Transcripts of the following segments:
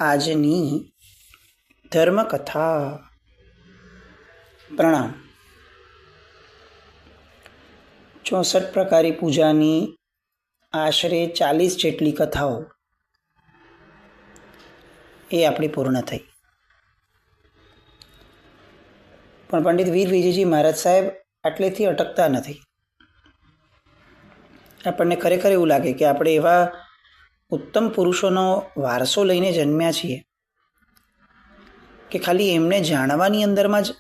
આજની ધર્મકથા. પ્રણામ. 64 પ્રકારી પૂજાની આશરે 40 જેટલી કથાઓ એ આપણી પૂર્ણ થઈ. પણ પંડિત વીર વિજયજી મહારાજ સાહેબ આટલેથી અટકતા નથી. આપણને ખરેખર એવું લાગે કે આપણે એવા ઉત્તમ પુરુષોનો વારસો લઈને જન્મ્યા છીએ કે ખાલી એમને જાણવાની અંદરમાં જ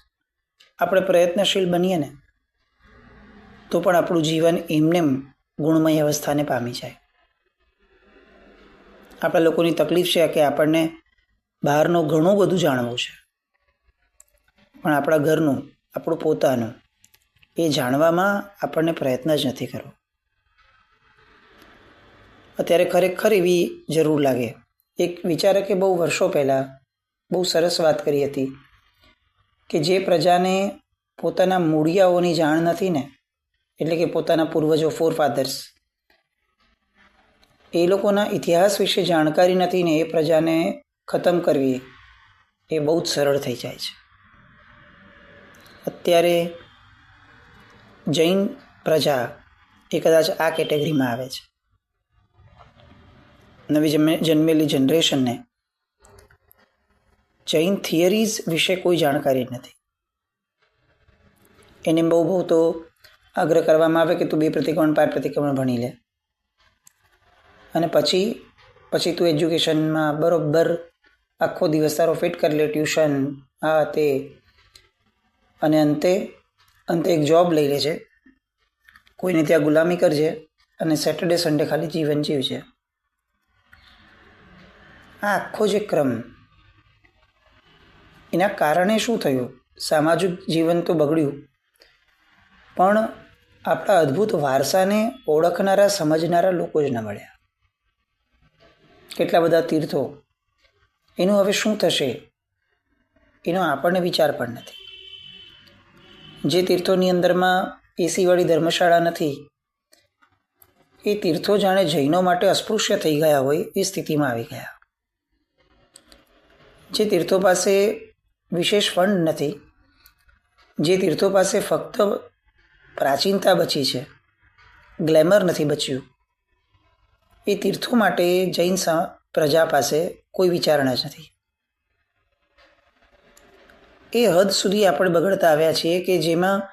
આપણે પ્રયત્નશીલ બનીએ ને તો પણ આપણું જીવન એમને ગુણમય અવસ્થાને પામી જાય. આપણા લોકોની તકલીફ છે કે આપણને બહારનું ઘણું બધું જાણવું છે, પણ આપણા ઘરનું, આપણું પોતાનું એ જાણવામાં આપણને પ્રયત્ન જ નથી કરવો. અત્યારે ખરેખર એવી જરૂર લાગે. એક વિચારકે બહુ વર્ષો પહેલાં બહુ સરસ વાત કરી હતી કે જે પ્રજાને પોતાના મૂળિયાઓની જાણ નથી ને, એટલે કે પોતાના પૂર્વજો, ફોરફાધર્સ, એ લોકોના ઇતિહાસ વિશે જાણકારી નથી ને, એ પ્રજાને ખતમ કરવી એ બહુ જ સરળ થઈ જાય છે. અત્યારે જૈન પ્રજા એ કદાચ આ કેટેગરીમાં આવે છે. નવી જન્મેલી જનરેશનને જૈન થિયરીઝ વિશે કોઈ જાણકારી નથી. એને બહુ તો આગ્રહ કરવામાં આવે કે તું 2 પ્રતિક્રમણ 5 પ્રતિક્રમણ ભણી લે અને પછી તું એજ્યુકેશનમાં બરોબર આખો દિવસ તારો ફિટ કરી લે, ટ્યુશન, આ તે, અને અંતે એક જોબ લઈ લે છે, કોઈને ત્યાં ગુલામી કરજે અને સેટરડે સન્ડે ખાલી જીવન જીવજે. આ આખો જે ક્રમ, એના કારણે શું થયું? સામાજિક જીવન તો બગડ્યું, પણ આપણા અદ્ભુત વારસાને ઓળખનારા, સમજનારા લોકો જ ન મળ્યા. કેટલા બધા તીર્થો, એનું હવે શું થશે એનો આપણને વિચાર પણ નથી. જે તીર્થોની અંદરમાં એસીવાળી ધર્મશાળા નથી, એ તીર્થો જાણે જૈનો માટે અસ્પૃશ્ય થઈ ગયા હોય એ સ્થિતિમાં આવી ગયા. જે તીર્થો પાસે વિશેષ ફંડ નથી, જે તીર્થો પાસે ફક્ત પ્રાચીનતા બચી છે, ગ્લેમર નથી બચ્યું, એ તીર્થો માટે જૈન પ્રજા પાસે કોઈ વિચારણા જ નથી. એ હદ સુધી આપણે બગડતા આવ્યા છીએ કે જેમાં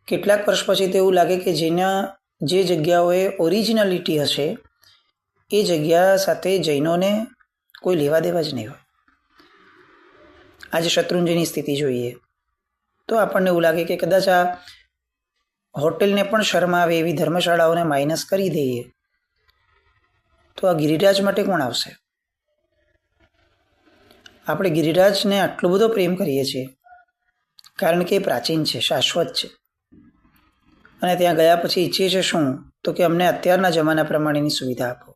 કેટલાક વર્ષ પછી તો એવું લાગે કે જે જગ્યાઓએ ઓરિજિનાલિટી હશે એ જગ્યા સાથે જૈનોને કોઈ લેવા દેવા જ નહીં હોય. આજે શત્રુંજયની સ્થિતિ જોઈએ તો આપણને એવું લાગે કે કદાચ આ હોટેલને પણ શરમ આવે એવી ધર્મશાળાઓને માઇનસ કરી દઈએ તો આ ગિરિરાજ માટે કોણ આવશે? આપણે ગિરિરાજને આટલો બધો પ્રેમ કરીએ છીએ કારણ કે એ પ્રાચીન છે, શાશ્વત છે, અને ત્યાં ગયા પછી ઈચ્છીએ છીએ શું? તો કે અમને અત્યારના જમાના પ્રમાણેની સુવિધા આપો.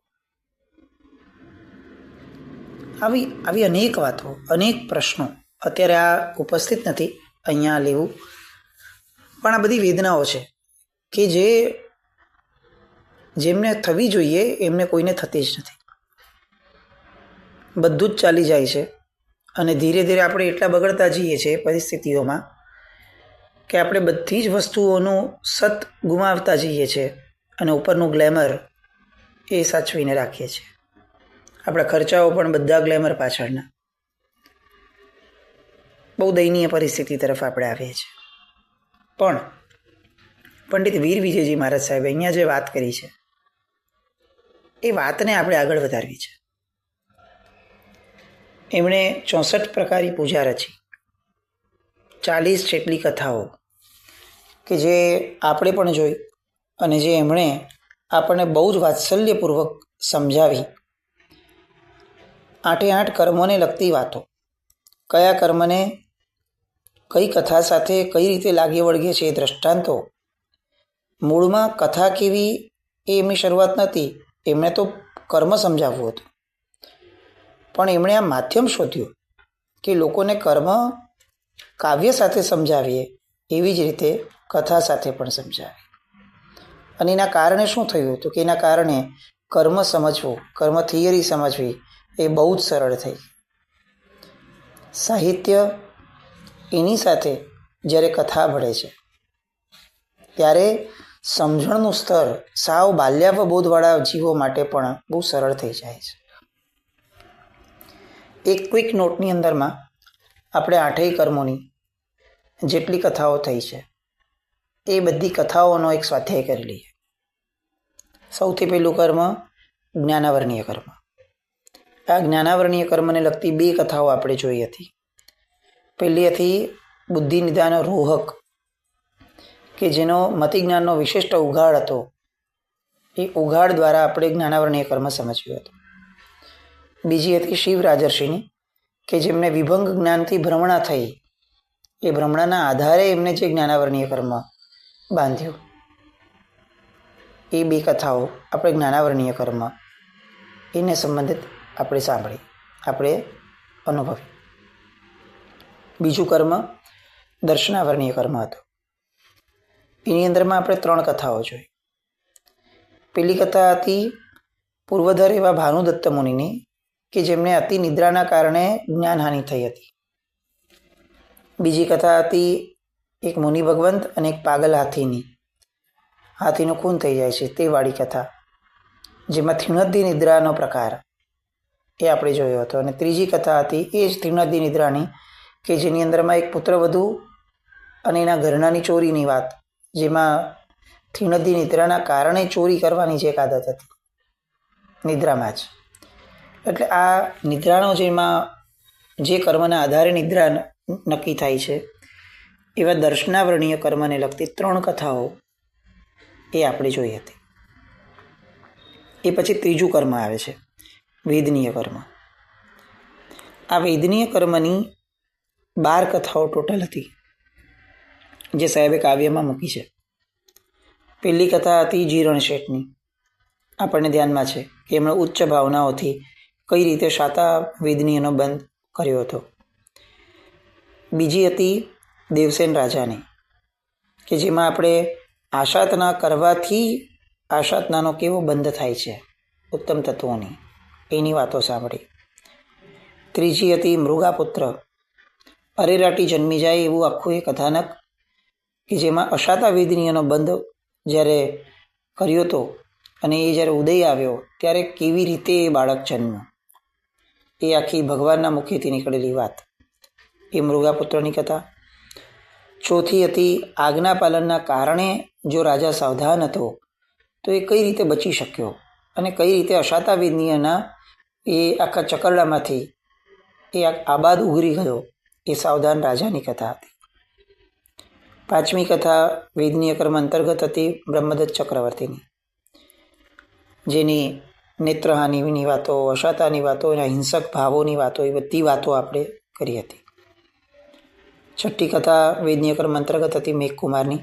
આવી અનેક વાતો, અનેક પ્રશ્નો અત્યારે આ ઉપસ્થિત નથી અહીંયા લેવું, પણ આ બધી વેદનાઓ છે કે જેમને થવી જોઈએ એમને કોઈને થતી જ નથી. બધું જ ચાલી જાય છે અને ધીરે ધીરે આપણે એટલા બગડતા જઈએ છીએ પરિસ્થિતિઓમાં કે આપણે બધી જ વસ્તુઓનું સત ગુમાવતા જઈએ છીએ અને ઉપરનું ગ્લેમર એ સાચવીને રાખીએ છીએ. આપણા ખર્ચાઓ પણ બધા ગ્લેમર પાછળના. બહુ દયનીય પરિસ્થિતિ તરફ આપણે આવીએ છીએ. પણ પંડિત વીર વિજયજી મહારાજ સાહેબે અહીંયા જે વાત કરી છે એ વાતને આપણે આગળ વધારવી છે. એમણે 64 પ્રકારી પૂજા રચી, 40 જેટલી કથાઓ કે જે આપણે પણ જોઈ અને જે એમણે આપણને બહુ જ વાત્સલ્યપૂર્વક સમજાવી. 8 કર્મોને લગતી વાતો, કયા કર્મને કઈ કથા સાથે કઈ રીતે લાગી વળગે છે એ દ્રષ્ટાંતો. મૂળમાં કથા કેવી એ એમની શરૂઆત નથી, એમણે તો કર્મ સમજાવવું હતું, પણ એમણે આ માધ્યમ શોધ્યું કે લોકોને કર્મ કાવ્ય સાથે સમજાવીએ એવી જ રીતે કથા સાથે પણ સમજાવીએ. અને એના કારણે શું થયું? તો કે એના કારણે કર્મ સમજવું, કર્મ થિયરી સમજવી એ બહુ જ સરળ થઈ. સાહિત્ય એની સાથે જ્યારે કથા ભળે છે ત્યારે સમજણનું સ્તર સાવ બાલ્યાવબોધવાળા જીવો માટે પણ બહુ સરળ થઈ જાય છે. એક ક્વિક નોટની અંદરમાં આપણે 8 કર્મોની જેટલી કથાઓ થઈ છે એ બધી કથાઓનો એક સ્વાધ્યાય કરી લઈએ. સૌથી પહેલું કર્મ જ્ઞાનાવરણીય કર્મ. આ જ્ઞાનાવરણીય કર્મને લગતી 2 કથાઓ આપણે જોઈ હતી. પહેલી હતી બુદ્ધિ નિદાન રોહક, કે જેનો મતિજ્ઞાનનો વિશિષ્ટ ઉઘાડ હતો. એ ઉઘાડ દ્વારા આપણે જ્ઞાનાવરણીય કર્મ સમજ્યું હતું. બીજી હતી શિવ રાજર્ષિની, કે જેમને વિભંગ જ્ઞાનથી ભ્રમણા થઈ, એ ભ્રમણાના આધારે એમને જે જ્ઞાનાવરણીય કર્મ બાંધ્યું. એ 2 કથાઓ આપણે જ્ઞાનાવરણીય કર્મ એને સંબંધિત આપણે સાંભળી, આપણે અનુભવી. બીજું કર્મ દર્શનાવરણીય કર્મ હતું. એની અંદરમાં આપણે 3 કથાઓ જોઈ. પેલી કથા હતી પૂર્વધર એવા ભાનુદત્ત મુનિની, કે જેમને અતિ નિદ્રાના કારણે જ્ઞાનહાનિ થઈ હતી. બીજી કથા હતી એક મુનિ ભગવંત અને એક પાગલ હાથીની. હાથીનું ખૂન થઈ જાય છે તે વાળી કથા, જેમાં ત્રિણદ્દી નિદ્રાનો પ્રકાર એ આપણે જોયો હતો. અને ત્રીજી કથા હતી એ જ ત્રિણદ્દી નિદ્રાની, કે જેની અંદરમાં એક પુત્રવધુ અને એના ઘરનાની ચોરીની વાત, જેમાં ત્રિણદ્દી નિદ્રાના કારણે ચોરી કરવાની જે એક આદત હતી નિદ્રામાં જ. એટલે આ નિદ્રાનો જેમાં જે કર્મના આધારે નિદ્રા નક્કી થાય છે એવા દર્શનાવરણીય કર્મને લગતી 3 કથાઓ એ આપણે જોઈ હતી. એ પછી ત્રીજું કર્મ આવે છે વેદનીય કર્મ. આ વેદનીય કર્મની 12 કથાઓ ટોટલ હતી, જે સાહેબે કાવ્યમાં મૂકી છે. પહેલી કથા હતી જીરણ શેઠની. આપણને ધ્યાનમાં છે કે એમણે ઉચ્ચ ભાવનાઓથી કઈ રીતે શાતા વેદનીયનો બંધ કર્યો હતો. બીજી હતી દેવસેન રાજાની, કે જેમાં આપણે આશાતના કરવાથી આશાતનાનો કેવો બંધ થાય છે ઉત્તમ તત્વોની, એની વાતો સાંભળી. ત્રીજી હતી મૃગાપુત્ર. અરેરાટી જન્મી જાય એવું આખું એ કથાનક, કે જેમાં અશાતા વેદનીયનો બંધ જ્યારે કર્યો હતો અને એ જ્યારે ઉદય આવ્યો ત્યારે કેવી રીતે એ બાળક જન્મ્યો, એ આખી ભગવાનના મુખેથી નીકળેલી વાત, એ મૃગાપુત્રની કથા. ચોથી હતી આજ્ઞા પાલનના કારણે જો રાજા સાવધાન હતો તો એ કઈ રીતે બચી શક્યો અને કઈ રીતે અશાતા વેદનીયના એ આખા ચકરડામાંથી એ આબાદ ઉઘરી ગયો, એ સાવધાન રાજાની કથા હતી. પાંચમી કથા વેદનીય કર્મ અંતર્ગત હતી બ્રહ્મદત્ત ચક્રવર્તીની, જેની નેત્રહાનિની વાતો, અશાતાની વાતો, એના હિંસક ભાવોની વાતો, એ બધી વાતો આપણે કરી હતી. છઠ્ઠી કથા વેદનીય કર્મ અંતર્ગત હતી મેઘકુમારની.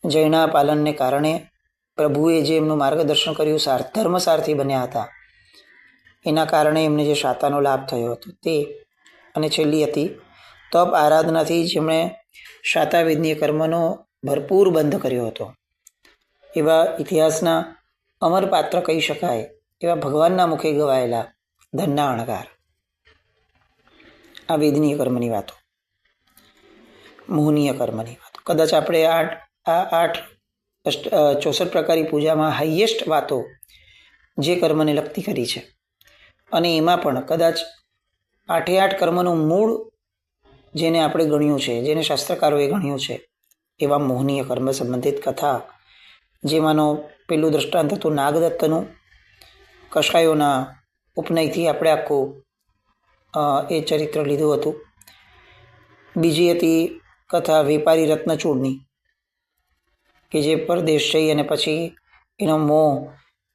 જૈના પાલનને કારણે પ્રભુએ જે એમનું માર્ગદર્શન કર્યું, ધર્મસારથી બન્યા હતા, એના કારણે એમને જે શાતાનો લાભ થયો હતો તે. અને છેલ્લી હતી તપ આરાધનાથી જેમણે શાતા વેદનીય કર્મનો ભરપૂર બંધ કર્યો હતો. એવા ઇતિહાસના અમર પાત્ર કહી શકાય એવા ભગવાનના મુખે ગવાયેલા ધનના અણકાર. આ વેદનીય કર્મની વાતો. મોહનીય કર્મની વાતો. કદાચ આપણે આ 64 પ્રકારી પૂજામાં હાઈએસ્ટ વાતો જે કર્મને લગતી કરી છે. અને એમાં પણ કદાચ 8 કર્મનું મૂળ જેને આપણે ગણ્યું છે, જેને શાસ્ત્રકારોએ ગણ્યું છે, એવા મોહનીય કર્મ સંબંધિત કથા, જેમાંનો પેલું દૃષ્ટાંત હતું નાગદત્તનું. કષાયોના ઉપનયથી આપણે આખું એ ચરિત્ર લીધું હતું. બીજી હતી કથા વેપારી રત્નચૂડની, કે જે પરદેશ જઈ અને પછી એનો મોહ,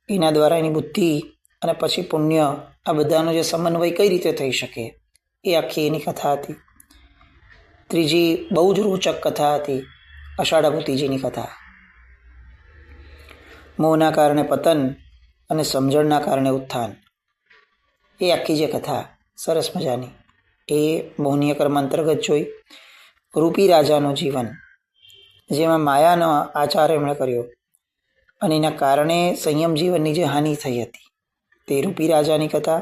એના દ્વારા એની બુદ્ધિ અને પછી પુણ્ય, આ બધાનો જે સમન્વય કઈ રીતે થઈ શકે, એ આખી એની કથા હતી. ત્રીજી બહુ જ રોચક કથા હતી અષાઢાભૂતિજીની કથા. મોહના કારણે પતન અને સમજણના કારણે ઉત્થાન, એ આખી જે કથા સરસ મજાની, એ મોહનીય કર્મ અંતર્ગત જોઈ. રૂપી રાજાનું જીવન, જેમાં માયાનો આચાર એમણે કર્યો અને એના કારણે સંયમ જીવનની જે હાનિ થઈ હતી, તે રૂપી રાજાની કથા.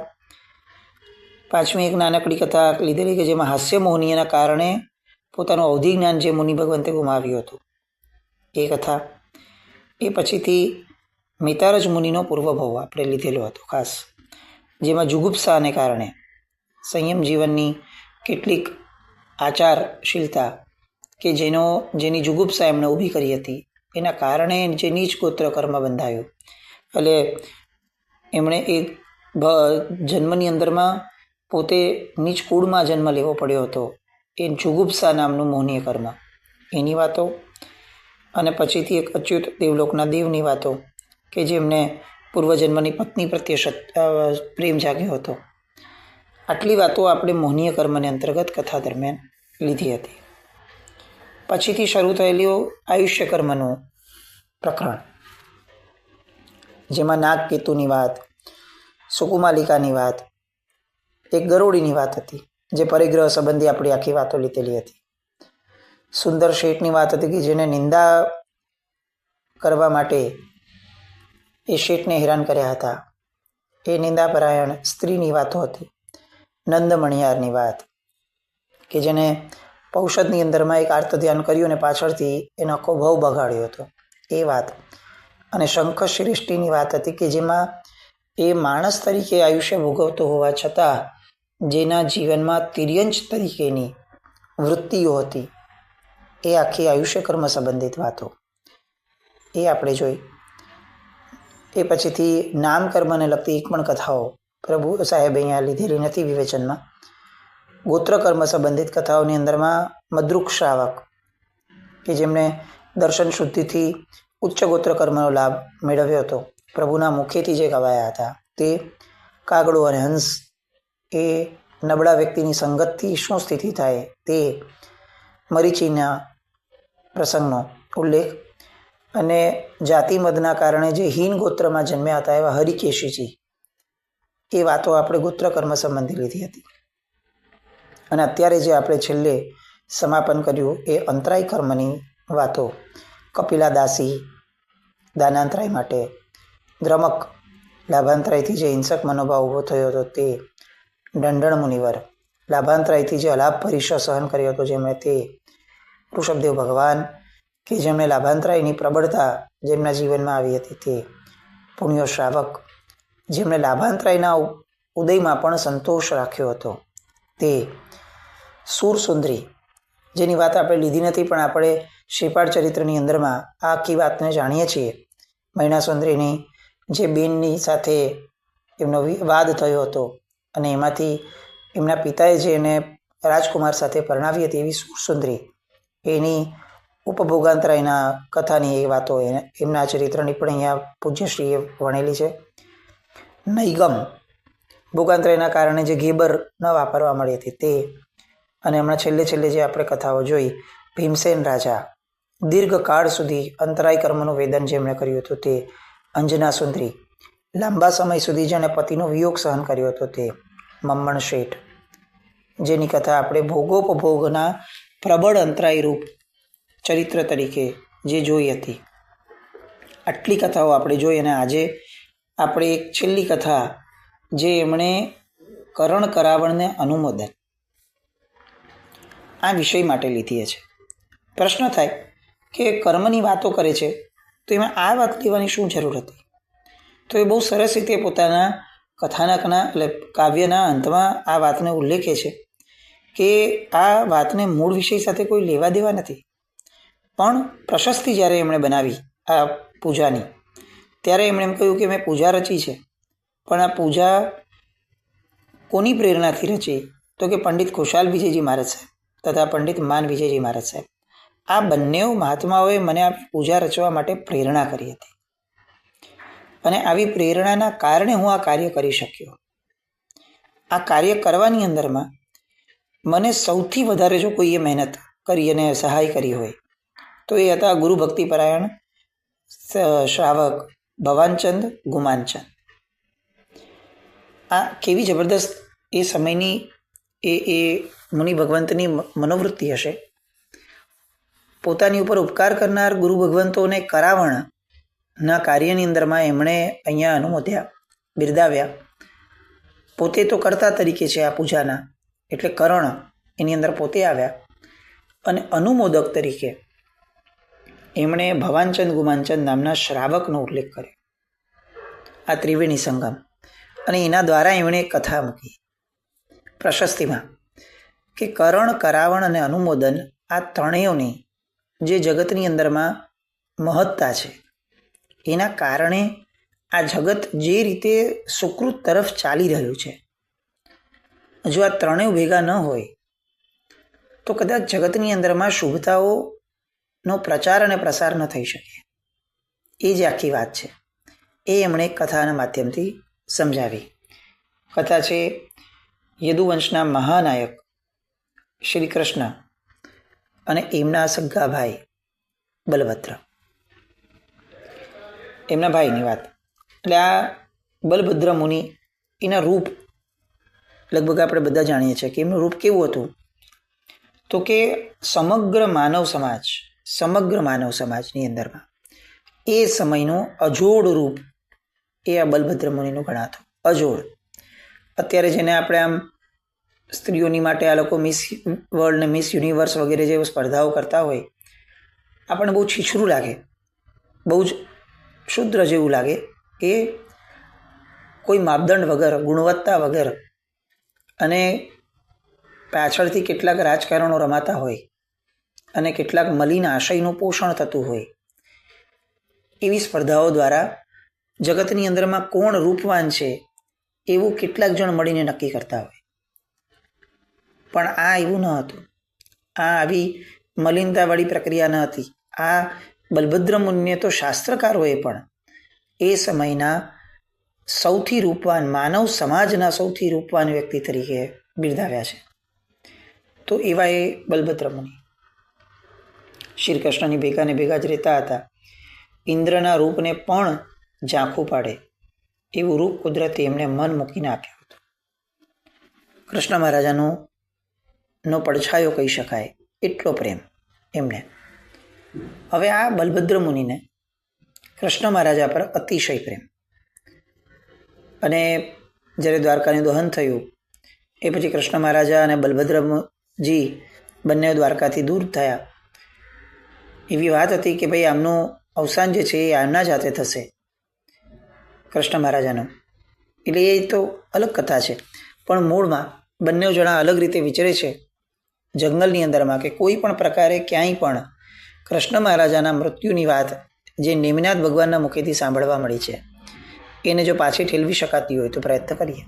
પાંચમી એક નાનકડી કથા લીધેલી કે જેમાં હાસ્ય મોહનીયના કારણે પોતાનું અવધિ જ્ઞાન જે મુનિ ભગવંતે ગુમાવ્યું હતું એ કથા. એ પછીથી મિતારજ મુનિનો પૂર્વભાવ આપણે લીધેલો હતો ખાસ, જેમાં જુગુપ્સાને કારણે સંયમ જીવનની કેટલીક આચારશીલતા કે જેની જુગુપ્સા એમણે ઊભી કરી હતી એના કારણે જે નીચ ગોત્ર કર્મ બંધાયું. એટલે એમણે એક જન્મની અંદરમાં પોતે નીચ કુળમાં જન્મ લેવો પડ્યો હતો, એ જુગુપ્સા નામનું મોહનીય કર્મ, એની વાતો. અને પછીથી એક અચ્યુત દેવલોકના દેવની વાતો કે જેમને પૂર્વજન્મની પત્ની પ્રત્યે પ્રેમ જાગ્યો હતો. આટલી વાતો આપણે મોહનીય કર્મને અંતર્ગત કથા દરમિયાન લીધી હતી. પછીથી શરૂ થયેલું આયુષ્ય કર્મનું પ્રકરણ, જેમાં નાગકેતુની વાત, સુકુમાલિકાની વાત, એક ગરોળીની વાત હતી જે પરિગ્રહ સંબંધી આપણી આખી વાતો લીધેલી હતી. સુંદર શેઠની વાત હતી કે જેને નિંદા કરવા માટે એ શેઠને હેરાન કર્યા હતા, એ નિંદાપરાયણ સ્ત્રીની વાતો હતી. નંદ મણિયારની વાત કે જેને પૌષદની અંદરમાં એક આર્ત ધ્યાન કર્યું અને પાછળથી એનો આખો ભવ બગાડ્યો હતો, એ વાત. અને શંખ શ્રેષ્ઠીની વાત હતી કે જેમાં એ માણસ તરીકે આયુષ્ય ભોગવતો હોવા છતાં જેના જીવનમાં તિર્યંચ તરીકેની વૃત્તિઓ હતી, એ આખી આયુષ્ય કર્મ સંબંધિત વાતો એ આપણે જોઈ. એ પછીથી નામકર્મને લગતી એક પણ કથાઓ પ્રભુ સાહેબે અહીંયા લીધેલી નથી વિવેચનમાં. ગોત્રકર્મ સંબંધિત કથાઓની અંદરમાં મદ્રુક શ્રાવક કે જેમણે દર્શન શુદ્ધિથી ઉચ્ચ ગોત્રકર્મનો લાભ મેળવ્યો હતો, પ્રભુના મુખેથી જે ગવાયા હતા તે, કાગડો અને હંસ એ નબળા વ્યક્તિની સંગતથી શું સ્થિતિ થાય તે, મરીચીના પ્રસંગનો ઉલ્લેખ, અને જાતિમદના કારણે જે હીન ગોત્રમાં જન્મ્યા હતા એવા હરિકેશીજી, એ વાતો આપણે ગોત્રકર્મ સંબંધી લીધી હતી. અને અત્યારે જે આપણે છેલ્લે સમાપન કર્યું એ અંતરાય કર્મની વાતો, કપિલા દાસી દાનાંતરાય માટે, દ્રમક લાભાંતરાયથી જે હિંસક મનોભાવ ઊભો થયો હતો તે, દંડણ મુનિવર લાભાંતરાયથી જે અલાભ પરીક્ષ સહન કર્યો હતો જેમણે તે, ઋષભદેવ ભગવાન કે જેમણે લાભાંતરાયની પ્રબળતા જેમના જીવનમાં આવી હતી તે, પુણ્યો શ્રાવક જેમણે લાભાંતરાયના ઉદયમાં પણ સંતોષ રાખ્યો હતો તે, સુરસુંદરી જેની વાત આપણે લીધી નથી પણ આપણે શ્રીપાદ ચરિત્રની અંદરમાં આ આખી વાતને જાણીએ છીએ. મૈણા સુંદરીની જે બેનની સાથે એમનો વાદ થયો હતો અને એમાંથી એમના પિતાએ જે એને રાજકુમાર સાથે પરણાવી હતી એવી સુરસુંદરી, એની ઉપભોગાંતરાયના કથાની એ વાતો એમના ચરિત્રની પણ અહીંયા પૂજ્યશ્રીએ વણેલી છે. નૈગમ ભોગાંતરાયના કારણે જે ગેબર ન વાપરવા મળી હતી તે, અને હમણાં છેલ્લે જે આપણે કથાઓ જોઈ, ભીમસેન રાજા દીર્ઘકાળ સુધી અંતરાય કર્મનું વેદન જેમણે કર્યું હતું તે, અંજના સુંદરી લાંબા સમય સુધી જેણે પતિનો વિયોગ સહન કર્યો હતો તે, મમ્મણ શેઠ જેની કથા આપણે ભોગોપભોગના પ્રબળ અંતરાય રૂપ ચરિત્ર તરીકે જે જોઈ હતી. આટલી કથાઓ આપણે જોઈ અને આજે આપણે એક છેલ્લી કથા જે એમણે કરણ કરાવણને અનુમોદન આ વિષય માટે લીધી છે. પ્રશ્ન થાય કે કર્મની વાતો કરે છે તો એમાં આ વાત લેવાની શું જરૂર હતી? તો એ બહુ સરસ રીતે પોતાના કથાનકના એટલે કાવ્યના અંતમાં આ વાતને ઉલ્લેખે છે કે આ વાતને મૂળ વિષય સાથે કોઈ લેવા દેવા નથી, પણ પ્રશસ્તિ જ્યારે એમણે બનાવી આ પૂજાની ત્યારે એમણે એમ કહ્યું કે મેં પૂજા રચી છે, પણ આ પૂજા કોની પ્રેરણાથી રચી? તો કે પંડિત ખુશાલ વિજયજી મહારાજ સાહેબ તથા પંડિત માન વિજયજી મહારાજ સાહેબ, આ બંને મહાત્માઓએ મને આ પૂજા રચવા માટે પ્રેરણા કરી હતી અને આવી પ્રેરણાના કારણે હું આ કાર્ય કરી શક્યો. આ કાર્ય કરવાની અંદરમાં મને સૌથી વધારે જો કોઈએ મહેનત કરી અને સહાય કરી હોય તો એ હતા ગુરુ ભક્તિપરાયણ શ્રાવક ભવાનચંદ ગુમાનચંદ. આ કેવી જબરદસ્ત એ સમયની એ મુનિ ભગવંતની મનોવૃત્તિ હશે. પોતાની ઉપર ઉપકાર કરનાર ગુરુ ભગવંતોને કરાવણના કાર્યની અંદરમાં એમણે અહીંયા અનુમોદ્યા, બિરદાવ્યા પોતે તો કર્તા તરીકે છે આ પૂજાના, એટલે કરણ એની અંદર પોતે આવ્યા, અને અનુમોદક તરીકે એમણે ભવાનચંદ ગુમાનચંદ નામના શ્રાવકનો ઉલ્લેખ કર્યો, આ ત્રિવેણી સંગમ, અને એના દ્વારા એમણે એક કથા મૂકી પ્રશસ્તિમાં કે કરણ, કરાવણ અને અનુમોદન આ ત્રણેયની જે જગતની અંદરમાં મહત્તા છે એના કારણે આ જગત જે રીતે સુકૃત તરફ ચાલી રહ્યું છે, જો આ ત્રણેય ભેગા ન હોય તો કદાચ જગતની અંદરમાં શુભતાઓનો પ્રચાર અને પ્રસાર ન થઈ શકે. એ જ આખી વાત છે. એ એમણે કથાના માધ્યમથી સમજાવી. કથા છે યદુવંશના મહાનાયક શ્રી કૃષ્ણ અને એમના સગા ભાઈ બલભદ્ર, એમના ભાઈની વાત. એટલે આ બલભદ્ર મુનિ, એના રૂપ લગભગ આપણે બધા જાણીએ છીએ કે એમનું રૂપ કેવું હતું, તો કે સમગ્ર માનવ સમાજની અંદરમાં એ સમયનું અજોડ રૂપ એ આ બલભદ્ર મુનિનું ગણાતું. અજોડ. અત્યારે જેને આપણે આમ સ્ત્રીઓની માટે આ લોકો મિસ વર્લ્ડ ને મિસ યુનિવર્સ વગેરે જે સ્પર્ધાઓ કરતા હોય, આપણને બહુ છીછરું લાગે, બહુ જ શુદ્ર જેવું લાગે. એ કોઈ માપદંડ વગર, ગુણવત્તા વગર, અને પાછળથી કેટલાક રાજકારણો રમાતા હોય અને કેટલાક મલિન આશયનું પોષણ થતું હોય, એવી સ્પર્ધાઓ દ્વારા જગતની અંદરમાં કોણ રૂપવાન છે એવું કેટલાક જણ મળીને નક્કી કરતા હોય. પણ આ એવું ન હતું. આ આવી મલિનતાવાળી પ્રક્રિયા ન હતી. આ બલભદ્ર મુનિને તો શાસ્ત્રકારોએ પણ એ સમયના સૌથી રૂપવાન, માનવ સમાજના સૌથી રૂપવાન વ્યક્તિ તરીકે બિરદાવ્યા છે. તો એવા એ બલભદ્ર મુનિ શ્રી કૃષ્ણની ભેગાને ભેગા જ રહેતા હતા. ઇન્દ્રના રૂપને પણ ઝાંખું પાડે એવું રૂપ કુદરતે એમને મન મૂકીને આપ્યું હતું. કૃષ્ણ મહારાજાનો પડછાયો કહી શકાય એટલો પ્રેમ એમને. હવે આ બલભદ્ર મુનિને કૃષ્ણ મહારાજા પર અતિશય પ્રેમ, અને જ્યારે દ્વારકાનું દહન થયું એ પછી કૃષ્ણ મહારાજા અને બલભદ્રજી બંને દ્વારકાથી દૂર થયા. એવી વાત હતી કે ભાઈ આમનું અવસાન જે છે એ આમના જ હાથે થશે, કૃષ્ણ મહારાજાનું. એટલે એ તો અલગ કથા છે, પણ મૂળમાં બંને જણા અલગ રીતે વિચરે છે જંગલની અંદરમાં, કે કોઈ પણ પ્રકારે ક્યાંય પણ કૃષ્ણ મહારાજાના મૃત્યુની વાત જે નેમિનાથ ભગવાનના મુખેથી સાંભળવા મળી છે એને જો પાછી ઠેલવી શકાતી હોય તો પ્રયત્ન કરીએ,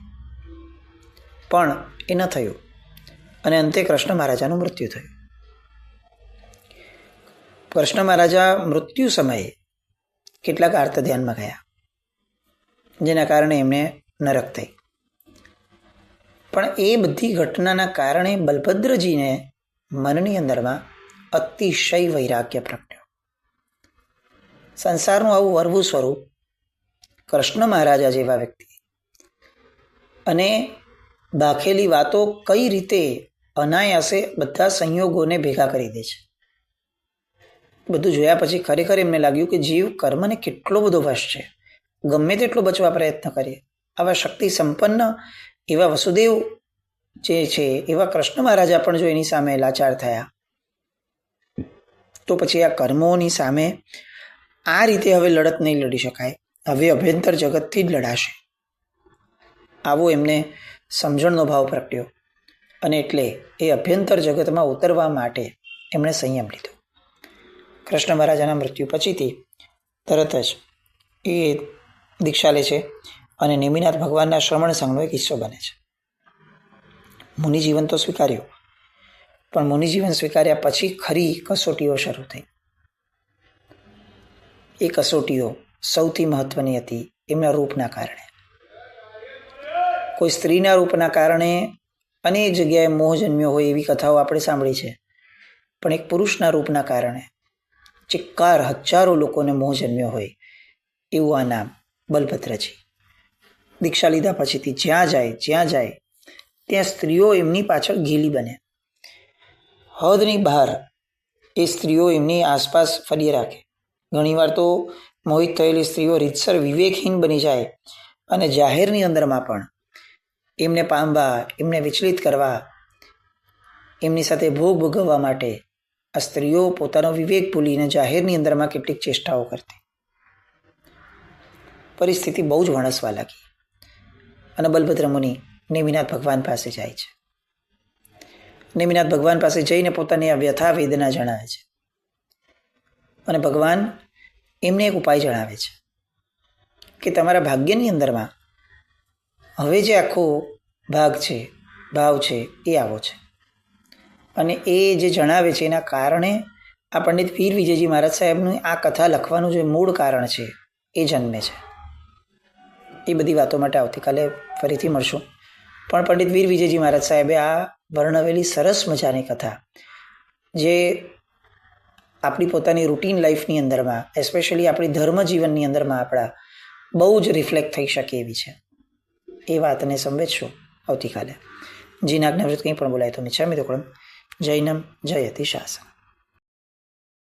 પણ એ ન થયું, અને અંતે કૃષ્ણ મહારાજાનું મૃત્યુ થયું. કૃષ્ણ મહારાજા મૃત્યુ સમયે કેટલાક આર્ત ધ્યાનમાં ગયા, જેના કારણે એમને નરક થઈ. પણ એ બધી ઘટનાના કારણે બલભદ્રજીને મનની અંદરમાં અતિશય વૈરાગ્ય પ્રગટ્યો. સંસારનું આવું વરવું સ્વરૂપ કૃષ્ણ મહારાજા જેવા વ્યક્તિ, અને દાખેલી વાતો કઈ રીતે અનાયાસે બધા સંયોગોને ભેગા કરી દે છે. બધું જોયા પછી ખરેખર એમને લાગ્યું કે જીવ કર્મને કેટલો બધો વશ છે, ગમે તેટલો બચવા પ્રયત્ન કરીએ. આવા શક્તિ સંપન્ન એવા વસુદેવ જે છે એવા કૃષ્ણ મહારાજા પણ જો એની સામે લાચાર થયા, તો પછી આ કર્મોની સામે આ રીતે હવે લડત નહીં લડી શકાય, હવે અભ્યંતર જગતથી જ લડાશે. આવો એમને સમજણનો ભાવ પ્રગટ્યો, અને એટલે એ અભ્યંતર જગતમાં ઉતરવા માટે એમણે સંયમ લીધો. કૃષ્ણ મહારાજાના મૃત્યુ પછીથી તરત જ એ દીક્ષા લે છે અને નેમિનાથ ભગવાનના શ્રવણ સંઘનો એક હિસ્સો બને છે. મુનિજીવન તો સ્વીકાર્યો, પણ મુનિજીવન સ્વીકાર્યા પછી ખરી કસોટીઓ શરૂ થઈ. એ કસોટીઓ સૌથી મહત્વની હતી એમના રૂપના કારણે. કોઈ સ્ત્રીના રૂપના કારણે અનેક જગ્યાએ મોહ જન્મ્યો હોય એવી કથાઓ આપણે સાંભળી છે, પણ એક પુરુષના રૂપના કારણે ચિક્કાર હજારો લોકોને મોહ જન્મ્યો હોય એવું આ નામ બલભદ્રજી. દીક્ષા લીધા પછીથી જ્યાં જાય ત્યાં સ્ત્રીઓ એમની પાછળ ઘેલી બને. હદની બહાર એ સ્ત્રીઓ એમની આસપાસ ફરી રાખે. ઘણીવાર તો મોહિત થયેલી સ્ત્રીઓ રીતસર વિવેકહીન બની જાય અને જાહેરની અંદરમાં પણ એમને પામવા, એમને વિચલિત કરવા, એમની સાથે ભોગ ભોગવવા માટે આ સ્ત્રીઓ પોતાનો વિવેક ભૂલીને જાહેરની અંદરમાં કેટલીક ચેષ્ટાઓ કરતી. પરિસ્થિતિ બહુ જ વણસવા લાગી અને બલભદ્ર મુનિ નેમિનાથ ભગવાન પાસે જાય છે. નેમિનાથ ભગવાન પાસે જઈને પોતાની આ વ્યથા વેદના જણાવે છે અને ભગવાન એમને એક ઉપાય જણાવે છે કે તમારા ભાગ્યની અંદરમાં હવે જે આખો ભાગ છે, ભાવ છે, એ આવો છે. અને એ જે જણાવે છે એના કારણે આ પંડિત વીર વિજયજી મહારાજ સાહેબનું આ કથા લખવાનું જે મૂળ કારણ છે એ જન્મે છે. એ બધી વાતો માટે આવતીકાલે ફરીથી મળશું. પણ પંડિત વીર વિજયજી મહારાજ સાહેબે આ વર્ણવેલી સરસ મજાની કથા જે આપણી પોતાની રૂટીન લાઈફની અંદરમાં, એસ્પેશિયલી આપણી ધર્મ જીવનની અંદરમાં આપણા બહુ જ રિફ્લેક્ટ થઈ શકે એવી છે, એ વાતને સમજશું આવતીકાલે. જીનાજ્ઞાવૃત કંઈ પણ બોલાય તો મિચ્છામિ દુક્કડમ. જૈનમ જયતિ શાસન.